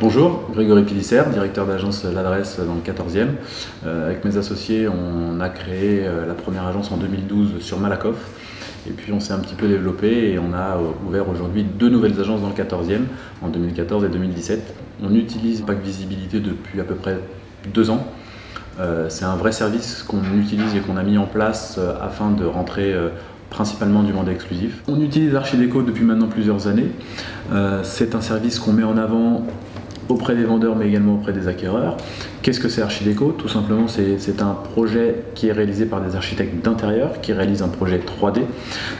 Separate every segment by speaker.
Speaker 1: Bonjour, Grégory Pilisser, directeur d'agence L'Adresse dans le 14e. Avec mes associés, on a créé la première agence en 2012 sur Malakoff. Et puis on s'est un petit peu développé et on a ouvert aujourd'hui 2 nouvelles agences dans le 14e, en 2014 et 2017. On utilise Pack Visibilité depuis à peu près 2 ans. C'est un vrai service qu'on utilise et qu'on a mis en place afin de rentrer principalement du mandat exclusif. On utilise Archidéco depuis maintenant plusieurs années. C'est un service qu'on met en avant auprès des vendeurs mais également auprès des acquéreurs. Qu'est-ce que c'est Archidéco? Tout simplement, c'est un projet qui est réalisé par des architectes d'intérieur qui réalisent un projet 3D.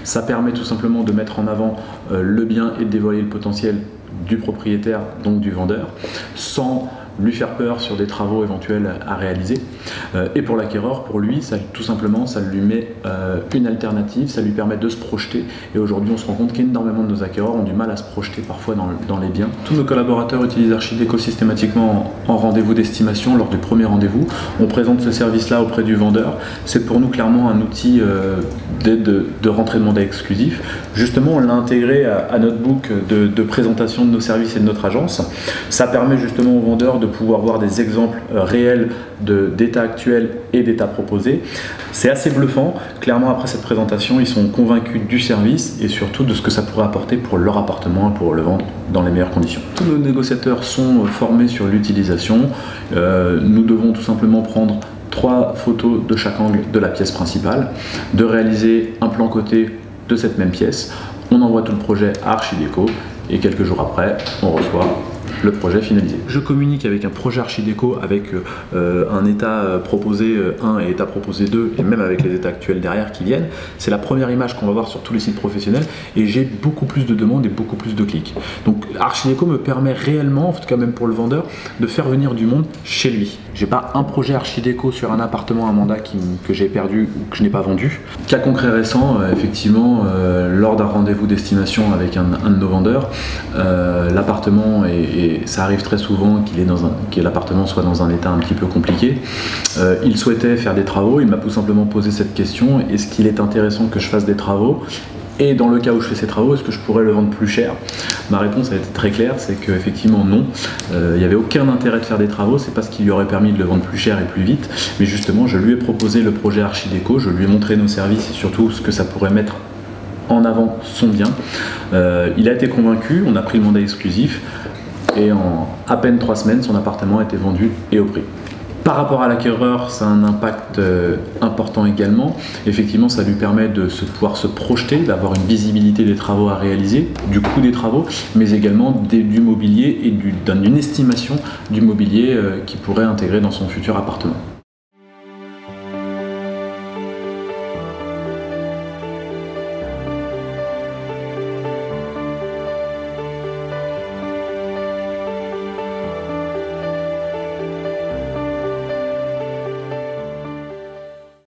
Speaker 1: Ça permet tout simplement de mettre en avant le bien et de dévoiler le potentiel du propriétaire, donc du vendeur, sans lui faire peur sur des travaux éventuels à réaliser. Et pour l'acquéreur, pour lui, tout simplement, ça lui met une alternative, ça lui permet de se projeter. Et aujourd'hui, on se rend compte qu'énormément de nos acquéreurs ont du mal à se projeter parfois dans les biens. Tous nos collaborateurs utilisent Archidéco systématiquement en rendez-vous d'estimation lors du premier rendez-vous. On présente ce service-là auprès du vendeur. C'est pour nous clairement un outil d'aide de rentrée de mandat exclusif. Justement, on l'a intégré à notre book de présentation de nos services et de notre agence. Ça permet justement aux vendeurs de pouvoir voir des exemples réels d'état actuel et d'état proposé. C'est assez bluffant. Clairement, après cette présentation, ils sont convaincus du service et surtout de ce que ça pourrait apporter pour leur appartement et pour le vendre dans les meilleures conditions. Tous nos négociateurs sont formés sur l'utilisation. Nous devons tout simplement prendre 3 photos de chaque angle de la pièce principale, de réaliser un plan côté de cette même pièce. On envoie tout le projet à Archidéco et quelques jours après, on reçoit le projet finalisé. Je communique avec un projet Archidéco avec un état proposé 1 et état proposé 2 et même avec les états actuels derrière qui viennent. C'est la première image qu'on va voir sur tous les sites professionnels et j'ai beaucoup plus de demandes et beaucoup plus de clics. Donc Archidéco me permet réellement, en tout cas même pour le vendeur, de faire venir du monde chez lui. J'ai pas un projet Archidéco sur un appartement à mandat que j'ai perdu ou que je n'ai pas vendu. Cas concret récent, effectivement, lors d'un rendez-vous d'estimation avec un de nos vendeurs, l'appartement et ça arrive très souvent que l'appartement soit dans un état un petit peu compliqué. Il souhaitait faire des travaux, il m'a tout simplement posé cette question: est-ce qu'il est intéressant que je fasse des travaux? Et dans le cas où je fais ces travaux, est-ce que je pourrais le vendre plus cher? Ma réponse a été très claire, c'est qu'effectivement non. Il n'y avait aucun intérêt de faire des travaux, c'est pas ce qui lui aurait permis de le vendre plus cher et plus vite. Mais justement, je lui ai proposé le projet Archidéco, je lui ai montré nos services et surtout ce que ça pourrait mettre en avant son bien. Il a été convaincu, on a pris le mandat exclusif. Et en à peine 3 semaines, son appartement a été vendu et au prix. Par rapport à l'acquéreur, ça a un impact important également. Effectivement, ça lui permet de pouvoir se projeter, d'avoir une visibilité des travaux à réaliser, du coût des travaux, mais également du mobilier et d'une estimation du mobilier qu'il pourrait intégrer dans son futur appartement.